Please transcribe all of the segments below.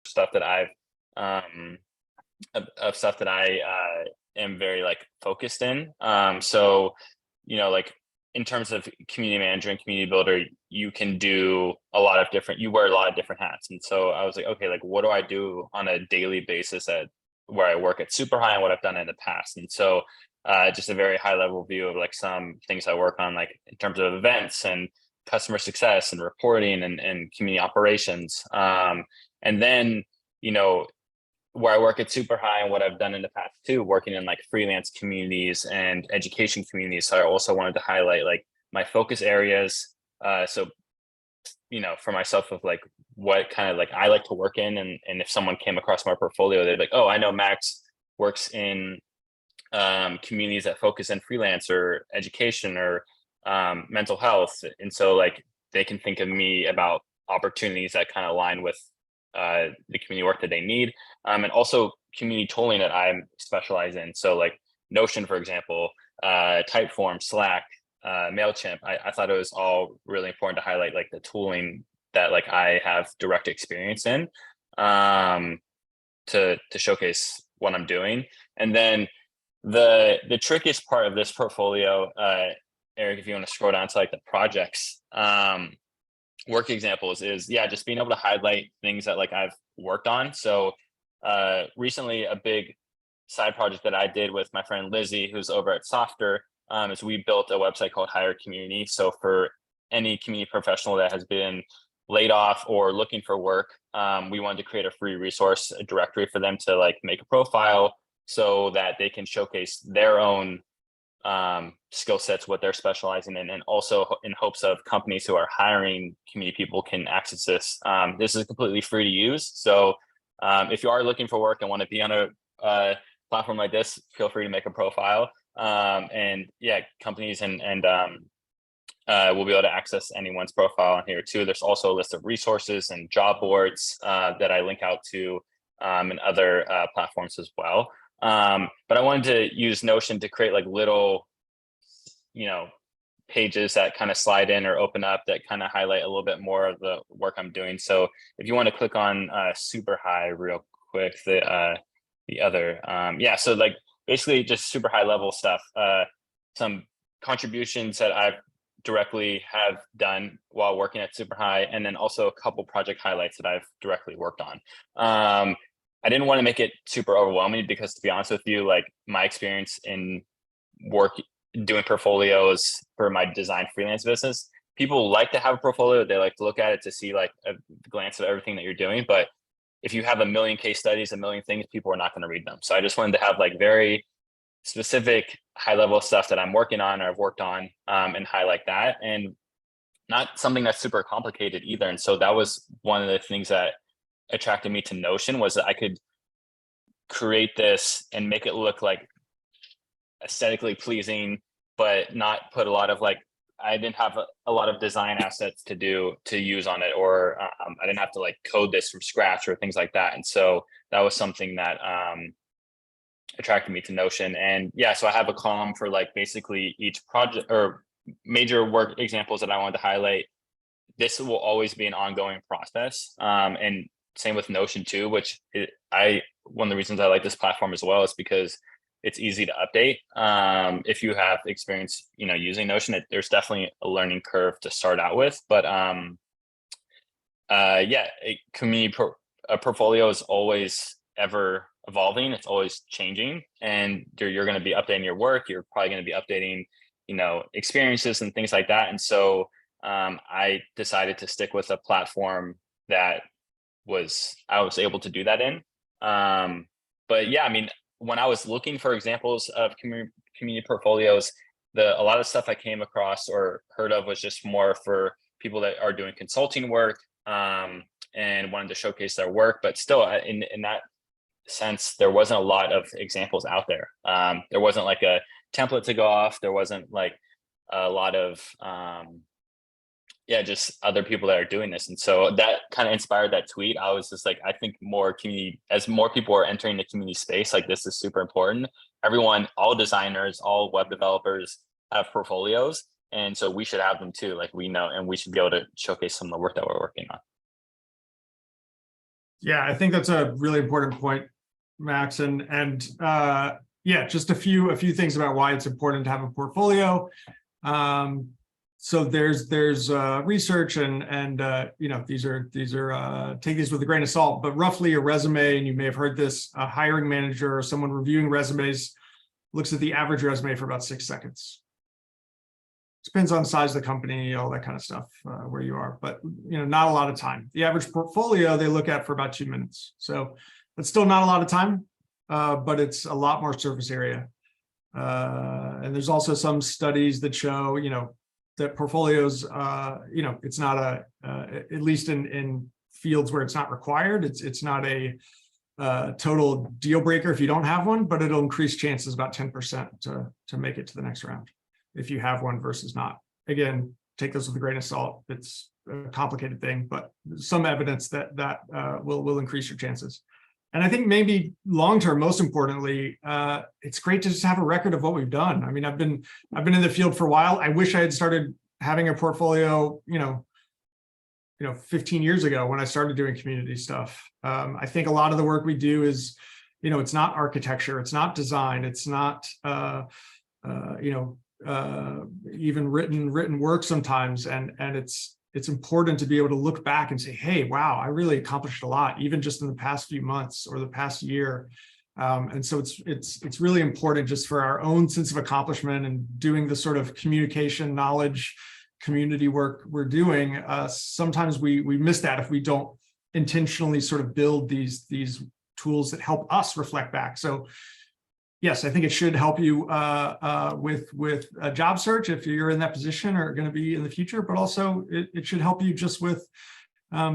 stuff that I've of stuff that I am very like focused in. So like in terms of community manager and community builder, you can do a lot of different. You wear a lot of different hats, and so I was like, okay, like what do I do on a daily basis at where I work at Superhi and what I've done in the past, and so. Just a very high level view of like some things I work on, like in terms of events and customer success and reporting and community operations. And then, where I work at Superhi and what I've done in the past too, working in like freelance communities and education communities. So I also wanted to highlight like my focus areas. So, for myself of like what kind of like I like to work in. And if someone came across my portfolio, they'd be like, oh, I know Max works in communities that focus in freelance or education or mental health, and so like they can think of me about opportunities that kind of align with the community work that they need, and also community tooling that I'm specialized in. So like Notion, for example, Typeform, Slack, Mailchimp. I thought it was all really important to highlight like the tooling that like I have direct experience in, to showcase what I'm doing. And then the trickiest part of this portfolio, Eric, if you want to scroll down to like the projects, work examples, is just being able to highlight things that like I've worked on. So recently a big side project that I did with my friend Lizzie, who's over at Softer, is we built a website called Hire Community. So for any community professional that has been laid off or looking for work, we wanted to create a free resource, a directory for them to like make a profile so that they can showcase their own skill sets, what they're specializing in, and also in hopes of companies who are hiring community people can access this. This is completely free to use. So if you are looking for work and want to be on a platform like this, feel free to make a profile. And companies and we'll be able to access anyone's profile on here too. There's also a list of resources and job boards that I link out to and other platforms as well. But I wanted to use Notion to create like little, pages that kind of slide in or open up that kind of highlight a little bit more of the work I'm doing. So if you want to click on Superhi real quick, the other, so like basically just super high level stuff, some contributions that I've directly have done while working at Superhi, and then also a couple project highlights that I've directly worked on. I didn't want to make it super overwhelming because, to be honest with you, like my experience in work doing portfolios for my design freelance business, people like to have a portfolio. They like to look at it to see like a glance of everything that you're doing. But if you have a million case studies, a million things, people are not going to read them. So I just wanted to have like very specific high level stuff that I'm working on or I've worked on, and highlight that, and not something that's super complicated either. And so that was one of the things that attracted me to Notion, was that I could create this and make it look like aesthetically pleasing, but not put a lot of like, I didn't have a lot of design assets to use on it, or I didn't have to like code this from scratch or things like that. And so that was something that attracted me to Notion. And so I have a column for like basically each project or major work examples that I wanted to highlight. This will always be an ongoing process. And same with Notion too, which one of the reasons I like this platform as well is because it's easy to update. If you have experience, using Notion, there's definitely a learning curve to start out with. But a portfolio is always ever evolving. It's always changing, and you're going to be updating your work. You're probably going to be updating, experiences and things like that. And so I decided to stick with a platform that I was able to do that in. But when I was looking for examples of community portfolios, a lot of stuff I came across or heard of was just more for people that are doing consulting work, and wanted to showcase their work. But still, in that sense, there wasn't a lot of examples out there. There wasn't like a template to go off. There wasn't like a lot of just other people that are doing this. And so that kind of inspired that tweet. I was just like, I think as more people are entering the community space, like this is super important. Everyone, all designers, all web developers have portfolios. And so we should have them too. Like we know, and we should be able to showcase some of the work that we're working on. Yeah, I think that's a really important point, Max. Yeah, just a few things about why it's important to have a portfolio. So there's research and you know, these are take these with a grain of salt, but roughly a resume, and you may have heard this, a hiring manager or someone reviewing resumes looks at the average resume for about 6 seconds. Depends on the size of the company, all that kind of stuff, where you are, but you know, not a lot of time. The average portfolio they look at for about 2 minutes. So that's still not a lot of time, but it's a lot more surface area. And there's also some studies that show, you know, that portfolios, you know, it's not at least in fields where it's not required, it's not a total deal breaker if you don't have one, but it'll increase chances about 10% to make it to the next round if you have one versus not. Again, take this with a grain of salt. It's a complicated thing, but some evidence that will increase your chances. And I think maybe long-term, most importantly, it's great to just have a record of what we've done. I mean, I've been in the field for a while. I wish I had started having a portfolio, you know, 15 years ago when I started doing community stuff. I think a lot of the work we do is, you know, it's not architecture, it's not design, it's not, you know, even written work sometimes, and it's important to be able to look back and say, hey, wow, I really accomplished a lot, even just in the past few months or the past year. And so it's really important just for our own sense of accomplishment and doing the sort of communication, knowledge, community work we're doing. Sometimes we miss that if we don't intentionally sort of build these tools that help us reflect back. So yes, I think it should help you with a job search if you're in that position or going to be in the future, but also it should help you just with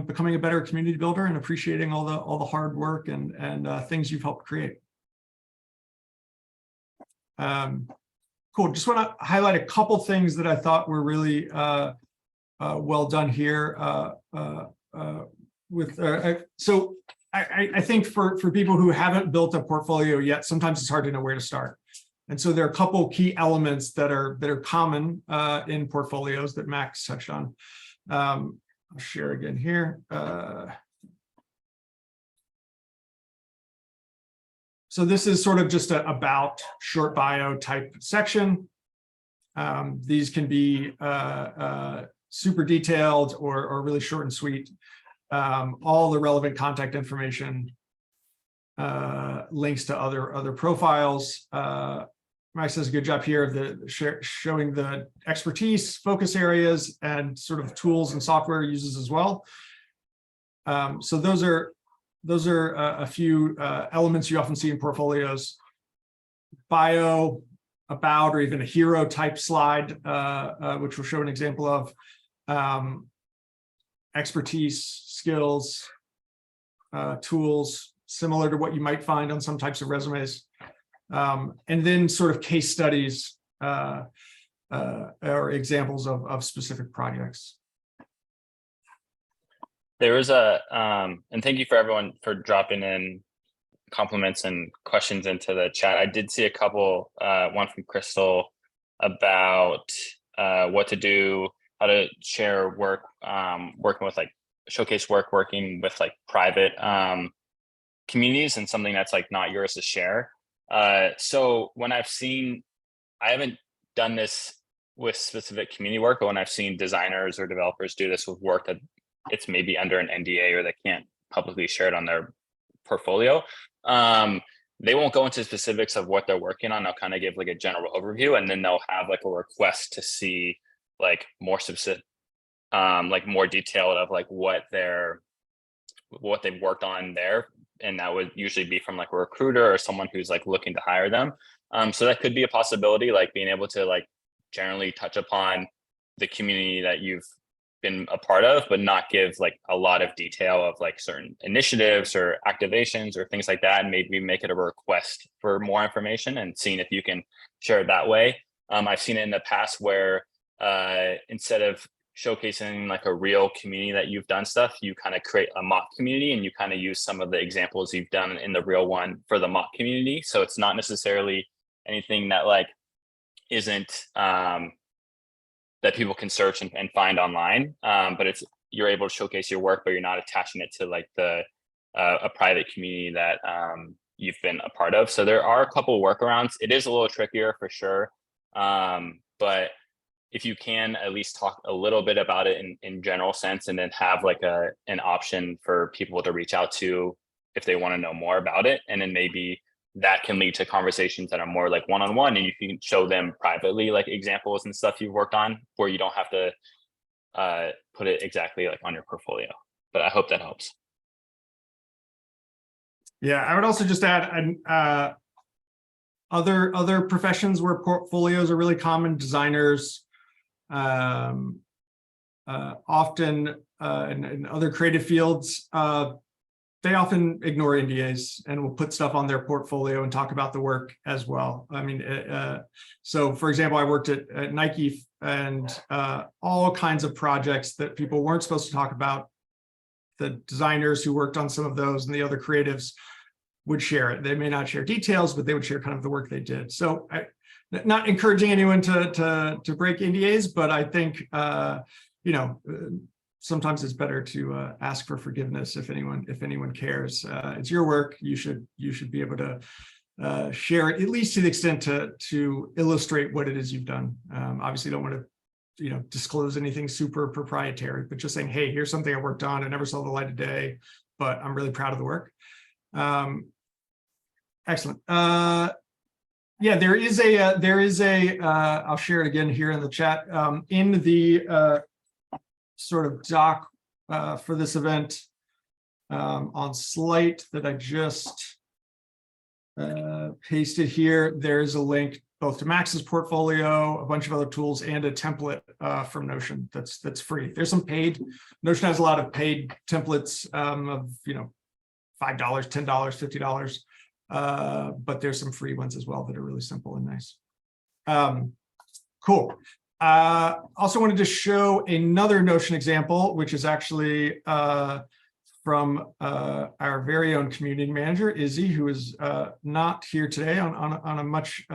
becoming a better community builder and appreciating all the hard work and things you've helped create. Cool. Just want to highlight a couple things that I thought were really well done here. So I think for people who haven't built a portfolio yet, sometimes it's hard to know where to start. And so there are a couple key elements that are common in portfolios that Max touched on. I'll share again here. So this is sort of just a about short bio type section. These can be super detailed or really short and sweet. All the relevant contact information, links to other profiles. Max does a good job here of showing the expertise, focus areas, and sort of tools and software uses as well. So those are a few elements you often see in portfolios. Bio, about, or even a hero type slide, which we'll show an example of. Expertise, skills, tools, similar to what you might find on some types of resumes. And then sort of case studies or examples of specific projects. There is and thank you for everyone for dropping in compliments and questions into the chat. I did see a couple, one from Crystal about what to do, how to share work, working with like showcase work, working with like private communities and something that's like not yours to share. So when I haven't done this with specific community work, but when I've seen designers or developers do this with work that it's maybe under an NDA or they can't publicly share it on their portfolio, they won't go into specifics of what they're working on. They'll kind of give like a general overview, and then they'll have like a request to see like more specific, like more detailed of like what they've worked on there. And that would usually be from like a recruiter or someone who's like looking to hire them. So that could be a possibility, like being able to like generally touch upon the community that you've been a part of, but not give like a lot of detail of like certain initiatives or activations or things like that, and maybe make it a request for more information and seeing if you can share it that way. I've seen it in the past where instead of showcasing like a real community that you've done stuff, you kind of create a mock community and you kind of use some of the examples you've done in the real one for the mock community. So it's not necessarily anything that like isn't that people can search and find online, but you're able to showcase your work, but you're not attaching it to like the a private community that you've been a part of. So there are a couple workarounds. It is a little trickier for sure, but if you can at least talk a little bit about it in general sense, and then have like an option for people to reach out to if they want to know more about it, and then maybe that can lead to conversations that are more like one-on-one, and you can show them privately like examples and stuff you've worked on, where you don't have to put it exactly like on your portfolio. But I hope that helps. Yeah, I would also just add other professions where portfolios are really common. Designers, often in other creative fields, they often ignore NDAs and will put stuff on their portfolio and talk about the work as well. I mean, so for example, I worked at Nike, and all kinds of projects that people weren't supposed to talk about, the designers who worked on some of those and the other creatives would share it. They may not share details, but they would share kind of the work they did. So not encouraging anyone to break NDAs, but I think, you know, sometimes it's better to ask for forgiveness if anyone cares. It's your work. You should be able to share it, at least to the extent to illustrate what it is you've done. Obviously, don't want to, you know, disclose anything super proprietary, but just saying, hey, here's something I worked on. I never saw the light of day, but I'm really proud of the work. Excellent. Yeah, there is a I'll share it again here in the chat, in the sort of doc for this event, on Slate that I just pasted here. There's a link both to Max's portfolio, a bunch of other tools, and a template from Notion that's free. There's some paid. Notion has a lot of paid templates of, you know, $5, $10, $50. But there's some free ones as well that are really simple and nice. Cool. Also wanted to show another Notion example, which is actually from our very own community manager, Izzy, who is not here today on a much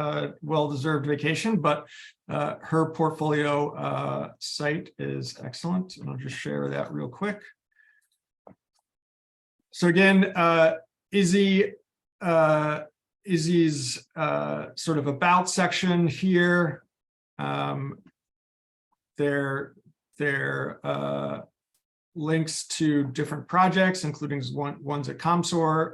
well-deserved vacation, but her portfolio site is excellent. And I'll just share that real quick. So again, Izzy's sort of about section here. Their links to different projects, including ones at Commsor.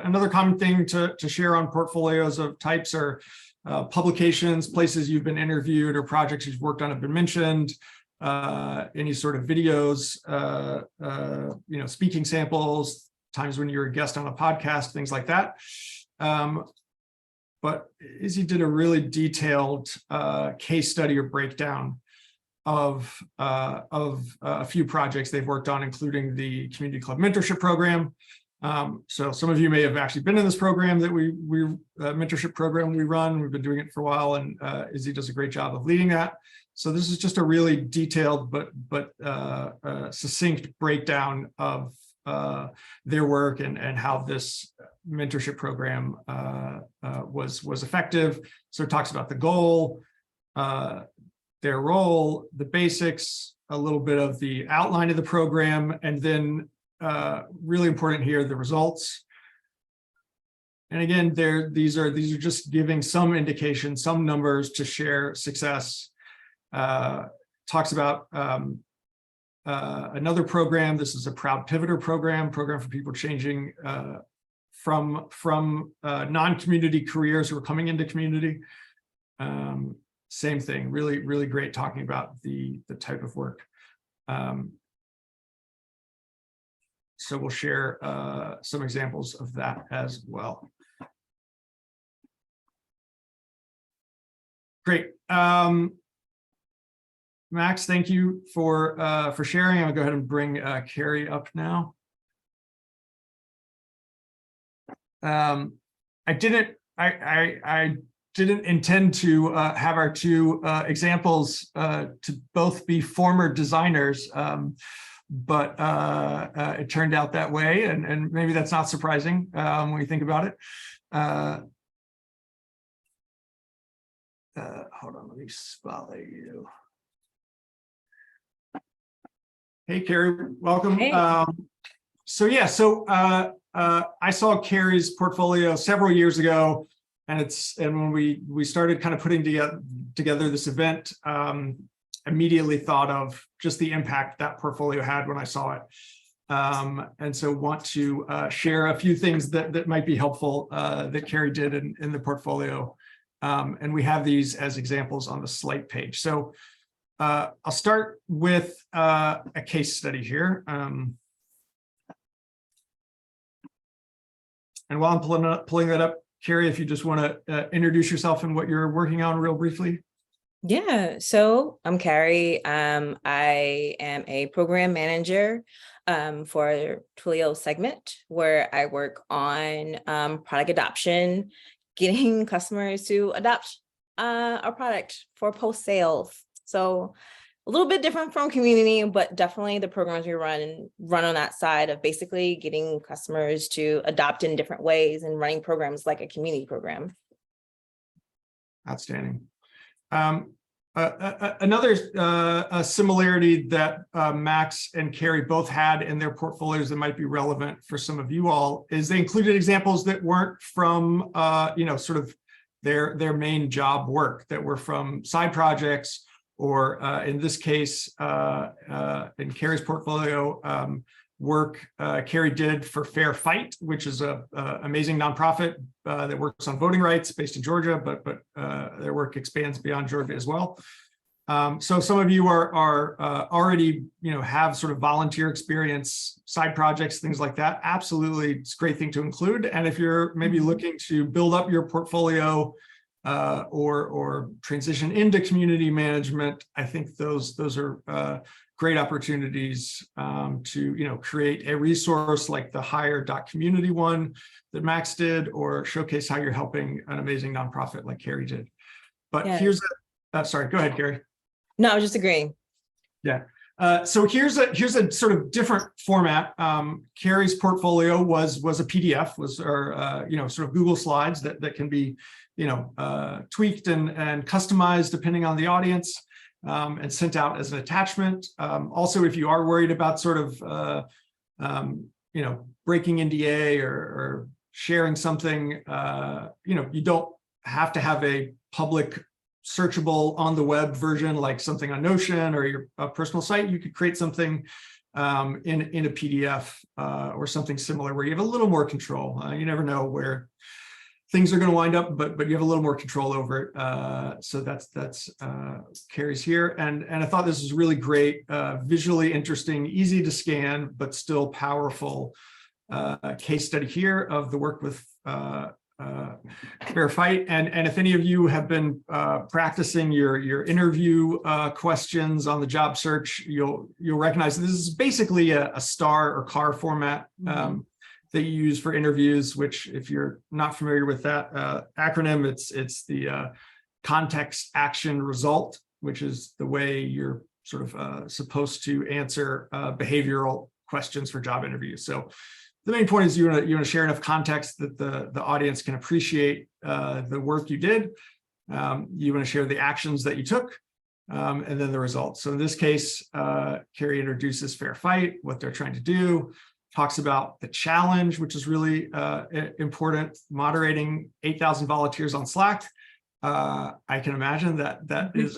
Another common thing to share on portfolios of types are publications, places you've been interviewed, or projects you've worked on have been mentioned. Any sort of videos, you know, speaking samples, times when you're a guest on a podcast, things like that. But Izzy did a really detailed case study or breakdown of a few projects they've worked on, including the Community Club Mentorship Program. So some of you may have actually been in this program that we mentorship program we run. We've been doing it for a while, and Izzy does a great job of leading that. So this is just a really detailed but succinct breakdown of their work and how this mentorship program was effective. So it talks about the goal, their role, the basics, a little bit of the outline of the program, and then really important here, the results. And again, these are just giving some indication, some numbers to share success. Talks about another program. This is a Proud Pivoter program for people changing from non-community careers who are coming into community. Same thing, really, really great talking about the type of work. So we'll share some examples of that as well. Great. Max, thank you for sharing. I'll go ahead and bring Carey up now. I didn't intend to have our two examples to both be former designers, but it turned out that way, and maybe that's not surprising when you think about it. Hold on, let me spotlight you. Hey, Carey, welcome. Hey. I saw Carey's portfolio several years ago, and when we started kind of putting together this event, immediately thought of just the impact that portfolio had when I saw it. And so want to share a few things that might be helpful that Carey did in the portfolio. And we have these as examples on the slide page. So I'll start with a case study here. And while I'm pulling that up, Carey, if you just want to introduce yourself and what you're working on real briefly. Yeah, so I'm Carey. I am a program manager for Twilio segment, where I work on product adoption, getting customers to adopt our product for post sales. So a little bit different from community, but definitely the programs we run on that side of basically getting customers to adopt in different ways and running programs like a community program. Outstanding. Another similarity that Max and Carey both had in their portfolios that might be relevant for some of you all is they included examples that weren't from sort of their main job work, that were from side projects, or in this case, in Carey's portfolio, work Carey did for Fair Fight, which is a amazing nonprofit that works on voting rights based in Georgia, but their work expands beyond Georgia as well. So some of you are already have sort of volunteer experience, side projects, things like that. Absolutely, it's a great thing to include. And if you're maybe looking to build up your portfolio or transition into community management, I think those are great opportunities to create a resource like the hire.community one that Max did, or showcase how you're helping an amazing nonprofit like Carey did. But here's sorry, go ahead, Carey. No, I was just agreeing. Yeah. So here's a sort of different format. Carey's portfolio was a PDF, sort of Google Slides that can be tweaked and customized depending on the audience, and sent out as an attachment. Also, if you are worried about sort of breaking NDA or sharing something, you don't have to have a public searchable on the web version like something on Notion or your personal site. You could create something in a PDF or something similar where you have a little more control. You never know where things are going to wind up, but you have a little more control over it. So that's Carey's here, and I thought this was really great, visually interesting, easy to scan, but still powerful case study here of the work with Fair Fight. And if any of you have been practicing your interview questions on the job search, you'll recognize this is basically a star or CAR format that you use for interviews, which, if you're not familiar with that acronym, it's the context, action, result, which is the way you're sort of supposed to answer behavioral questions for job interviews. So the main point is you want to share enough context that the audience can appreciate the work you did. You want to share the actions that you took, and then the results. So in this case, Carey introduces Fair Fight, what they're trying to do, talks about the challenge, which is really important, moderating 8,000 volunteers on Slack. I can imagine that is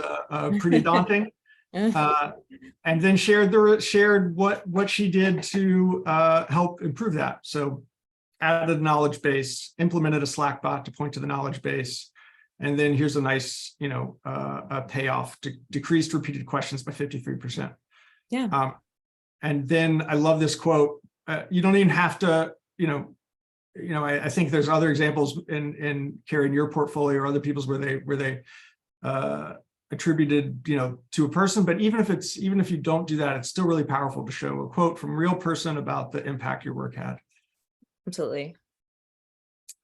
pretty daunting. And then shared what she did to help improve that. So added a knowledge base, implemented a Slack bot to point to the knowledge base, and then here's a nice a payoff to decreased repeated questions by 53%. Yeah. And then I love this quote. You don't even have to, I think there's other examples in Carey, in your portfolio or other people's where they attributed, to a person. But even if you don't do that, it's still really powerful to show a quote from a real person about the impact your work had. Absolutely.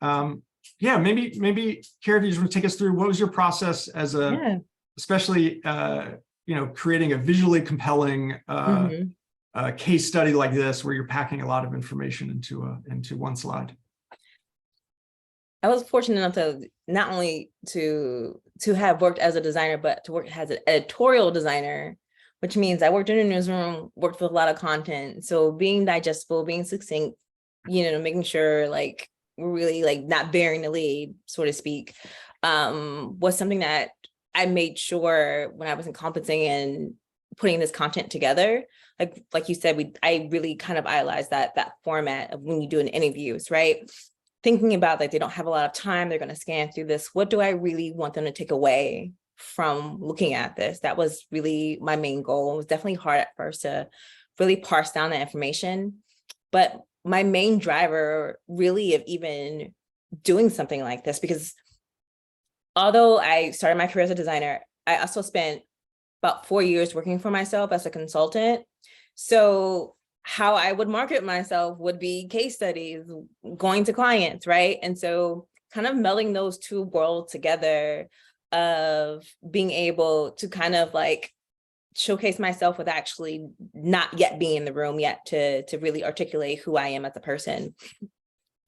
Yeah, maybe Carey, if you just want to take us through what was your process as especially creating a visually compelling case study like this, where you're packing a lot of information into one slide. I was fortunate enough to not only to have worked as a designer, but to work as an editorial designer which means I worked in a newsroom, worked with a lot of content. So being digestible, being succinct, making sure like we're really like not bearing the lead, so to speak, was something that I made sure when I was encompassing and putting this content together. Like you said, I really kind of idolized that format of when you do an interviews, right? Thinking about like they don't have a lot of time, they're going to scan through this. What do I really want them to take away from looking at this? That was really my main goal. It was definitely hard at first to really parse down the information, but my main driver really of even doing something like this, because although I started my career as a designer, I also spent about 4 years working for myself as a consultant. So how I would market myself would be case studies, going to clients, right? And so kind of melding those two worlds together of being able to kind of like showcase myself with actually not yet being in the room yet to really articulate who I am as a person.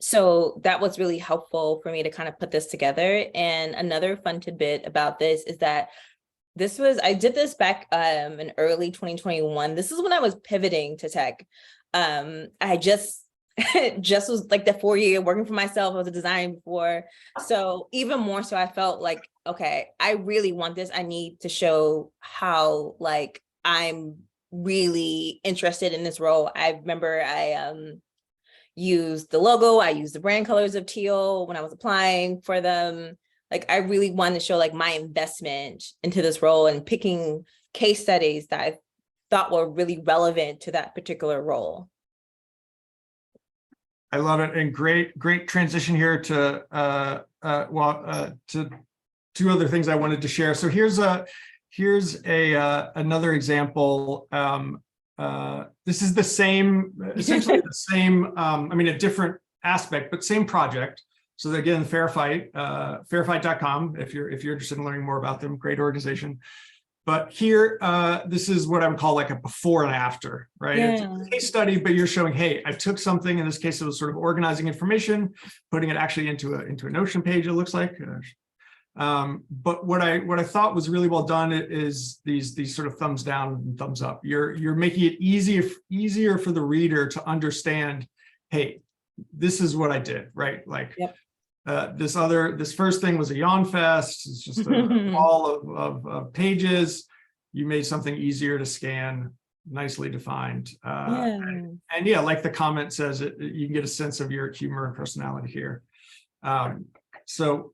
So that was really helpful for me to kind of put this together. And another fun tidbit about this is that I did this back in early 2021. This is when I was pivoting to tech. I just was like the 4 year working for myself. I was a designer before. So even more so, I felt like, okay, I really want this. I need to show how like I'm really interested in this role. I remember I used the logo. I used the brand colors of teal when I was applying for them. Like I really wanted to show like my investment into this role and picking case studies that I thought were really relevant to that particular role. I love it, and great transition here to to two other things I wanted to share. So here's another example. This is the same, essentially the same. I mean, a different aspect, but same project. So again, Fairfight, fairfight.com, if you're interested in learning more about them, great organization. But here, this is what I would call like a before and after, right? Yeah. It's a case study, but you're showing, hey, I took something, in this case, it was sort of organizing information, putting it actually into a Notion page, it looks like. But what I thought was really well done is these sort of thumbs down and thumbs up. You're making it easier for the reader to understand, hey, this is what I did, right? Like, yep. This first thing was a yawn fest. It's just a wall of pages. You made something easier to scan, nicely defined. And yeah, like the comment says, you can get a sense of your humor and personality here. So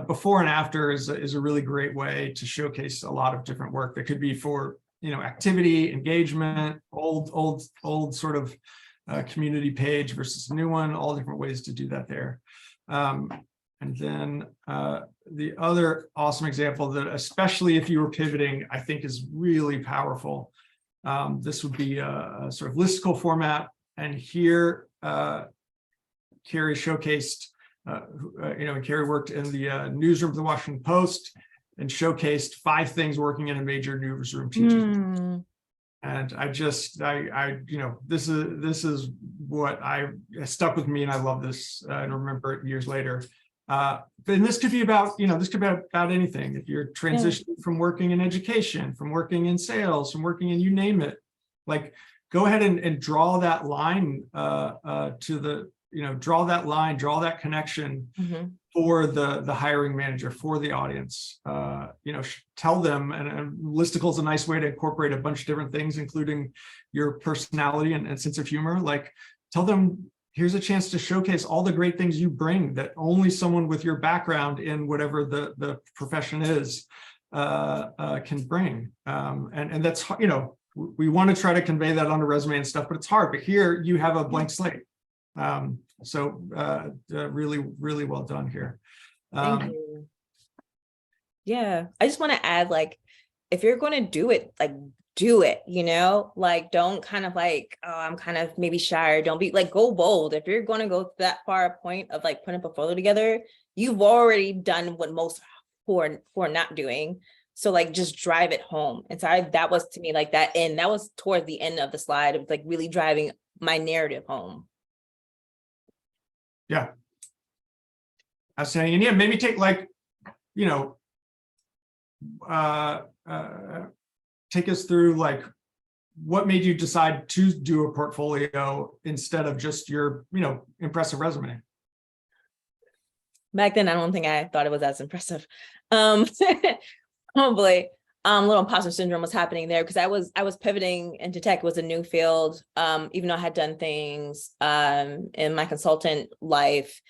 before and after is a really great way to showcase a lot of different work that could be for activity, engagement, old sort of community page versus a new one, all different ways to do that there. And then the other awesome example that, especially if you were pivoting, I think is really powerful. This would be a sort of listicle format. And here, Carey showcased, Carey worked in the newsroom of the Washington Post and showcased 5 things working in a major newsroom teaching. And this is what stuck with me, and I love this and remember it years later. And this could be about, about anything. If you're transitioning from working in education, from working in sales, from working in, you name it, like go ahead and draw that line draw that connection for the hiring manager, for the audience. Tell them, and listicle is a nice way to incorporate a bunch of different things, including your personality and sense of humor. Like, tell them, here's a chance to showcase all the great things you bring that only someone with your background in whatever the profession is can bring. And that's, we want to try to convey that on a resume and stuff, but it's hard. But here you have a blank slate. Really, really well done here. Thank you. Yeah, I just want to add, like, if you're going to do it, like, do it, like, don't kind of like, oh, I'm kind of maybe shy, or don't be like, go bold. If you're going to go that far a point of like putting a portfolio together, you've already done what most who are not doing. So like, just drive it home. And so that was to me like that was towards the end of the slide. It was like really driving my narrative home. Yeah. I was saying, and yeah, maybe take like, take us through like what made you decide to do a portfolio instead of just your, impressive resume? Back then, I don't think I thought it was as impressive. Probably little imposter syndrome was happening there because I was pivoting into tech. It was a new field. Even though I had done things in my consultant life,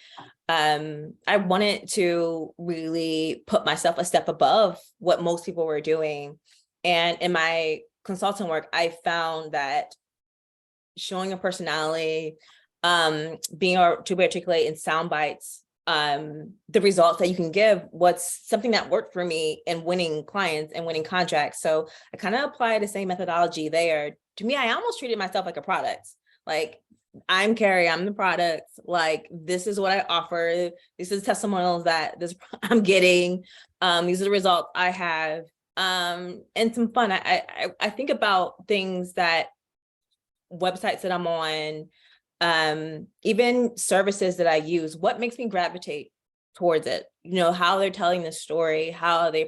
I wanted to really put myself a step above what most people were doing. And in my consultant work, I found that showing a personality, being able to articulate in sound bites, the results that you can give, what's something that worked for me in winning clients and winning contracts. So I kind of applied the same methodology there. To me, I almost treated myself like a product. Like, I'm Carey, I'm the product. Like, this is what I offer. This is testimonials that I'm getting. These are the results I have. And some fun. I think about things that websites that I'm on, even services that I use, what makes me gravitate towards it, how they're telling the story, how they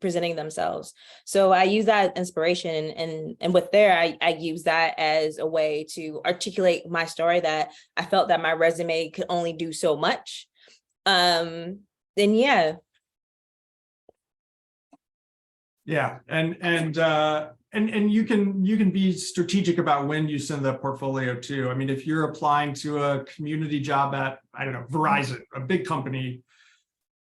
presenting themselves. So I use that as inspiration, and with there, I use that as a way to articulate my story, that I felt that my resume could only do so much. Then yeah. Yeah, and you can be strategic about when you send the portfolio too. I mean, if you're applying to a community job at, I don't know, Verizon, a big company,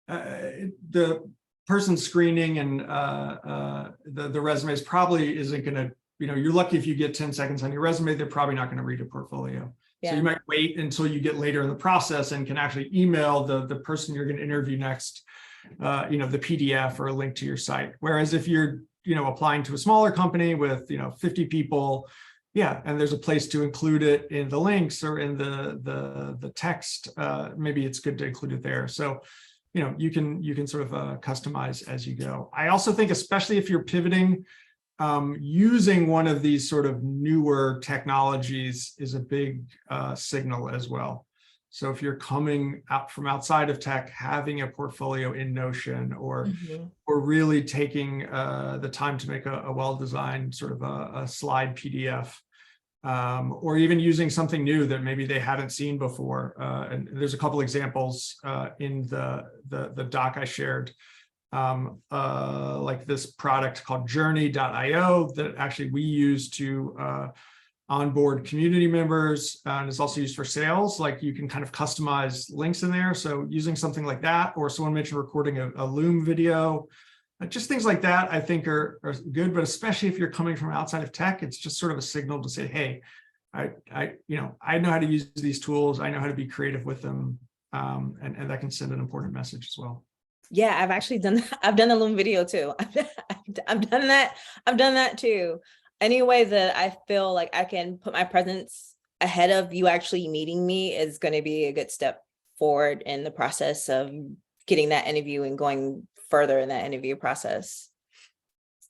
the person screening and the resumes probably isn't going to, you're lucky if you get 10 seconds on your resume. They're probably not going to read a portfolio. Yeah. So you might wait until you get later in the process and can actually email the person you're going to interview next, the PDF or a link to your site. Whereas if you're, applying to a smaller company with, 50 people, yeah, and there's a place to include it in the links or in the text, maybe it's good to include it there. So, you can sort of customize as you go. I also think, especially if you're pivoting, using one of these sort of newer technologies is a big signal as well. So if you're coming out from outside of tech, having a portfolio in Notion or really taking the time to make a well-designed sort of a slide PDF, or even using something new that maybe they haven't seen before. And there's a couple examples in the doc I shared, like this product called journey.io that actually we use to onboard community members, and it's also used for sales. Like, you can kind of customize links in there. So using something like that, or someone mentioned recording a Loom video, just things like that, I think are good. But especially if you're coming from outside of tech, it's just sort of a signal to say, hey, I know how to use these tools. I know how to be creative with them, and that can send an important message as well. Yeah, I've actually done that. I've done the Loom video too. I've done that. I've done that too. Any way that I feel like I can put my presence ahead of you actually meeting me is going to be a good step forward in the process of getting that interview and going further in that interview process.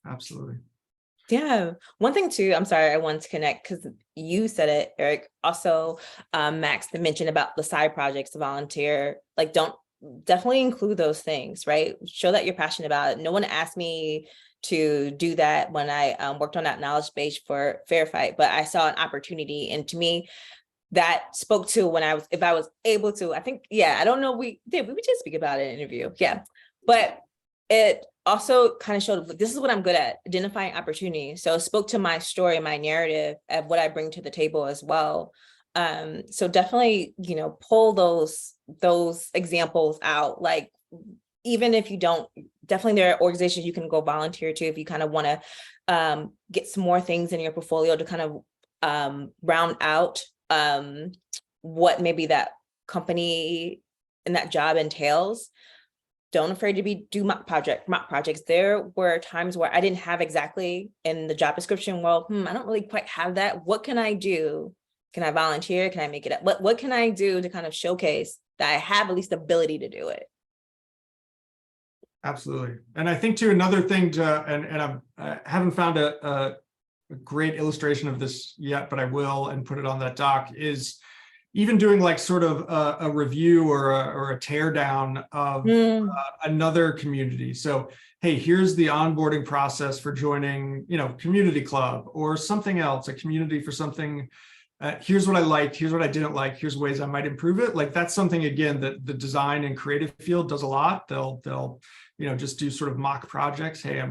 Absolutely. Yeah. One thing too, I'm sorry, I wanted to connect because you said it, Eric. Also, Max mentioned about the side projects, the volunteer, like definitely include those things, right? Show that you're passionate about it. No one asked me to do that when I worked on that knowledge base for Fair Fight, but I saw an opportunity, and to me, that spoke to if I was able to. I think, yeah, I don't know, we did speak about it in an interview, yeah, but it also kind of showed this is what I'm good at, identifying opportunities. So it spoke to my story, my narrative of what I bring to the table as well. So definitely, pull those examples out. Like, even if you don't, definitely there are organizations you can go volunteer to if you kind of want to get some more things in your portfolio to kind of round out what maybe that company and that job entails. Don't afraid to do mock projects. There were times where I didn't have exactly in the job description, well, I don't really quite have that. What can I do? Can I volunteer? Can I make it up? What can I do to kind of showcase that I have at least the ability to do it? Absolutely. And I think too, another thing and I haven't found a great illustration of this yet, but I will and put it on that doc, is even doing like sort of a review or a tear down of another community. So, hey, here's the onboarding process for joining, community club or something else, a community for something. Here's what I liked, here's what I didn't like, here's ways I might improve it. Like that's something, again, that the design and creative field does a lot. They'll just do sort of mock projects. Hey,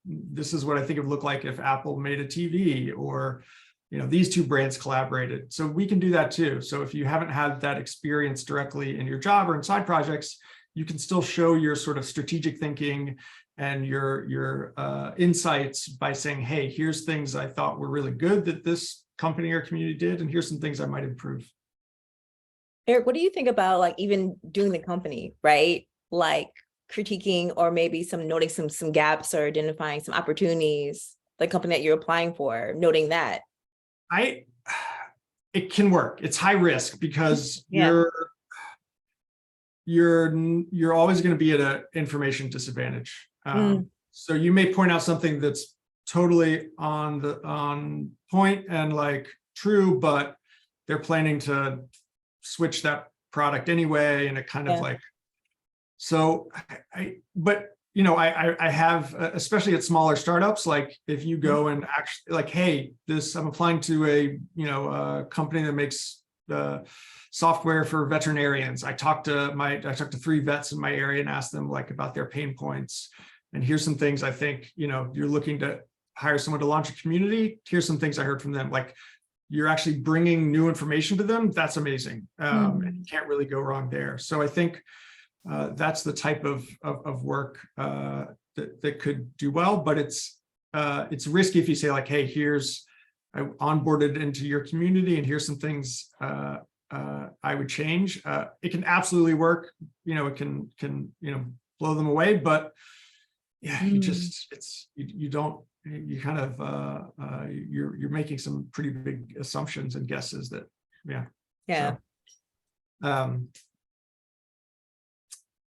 this is what I think it would look like if Apple made a TV, or these two brands collaborated. So we can do that too. So if you haven't had that experience directly in your job or in side projects, you can still show your sort of strategic thinking and your insights by saying, hey, here's things I thought were really good that this company or community did, and here's some things I might improve. Eric, what do you think about like even doing the company, right? Like critiquing or maybe noting some gaps or identifying some opportunities, the company that you're applying for, noting that. It can work. It's high risk because you're always going to be at an information disadvantage. So you may point out something that's totally on point and like true, but they're planning to switch that product anyway, and it kind of like. So I have, especially at smaller startups, like if you go and actually like, hey, I'm applying to a company that makes software for veterinarians. I talked to 3 vets in my area and asked them like about their pain points. And here's some things I think, you're looking to hire someone to launch a community. Here's some things I heard from them. Like you're actually bringing new information to them. That's amazing. And you can't really go wrong there. So I think that's the type of work that could do well, but it's risky if you say like, hey, I onboarded into your community and here's some things I would change. It can absolutely work. It can blow them away, but you're making some pretty big assumptions and guesses that. So,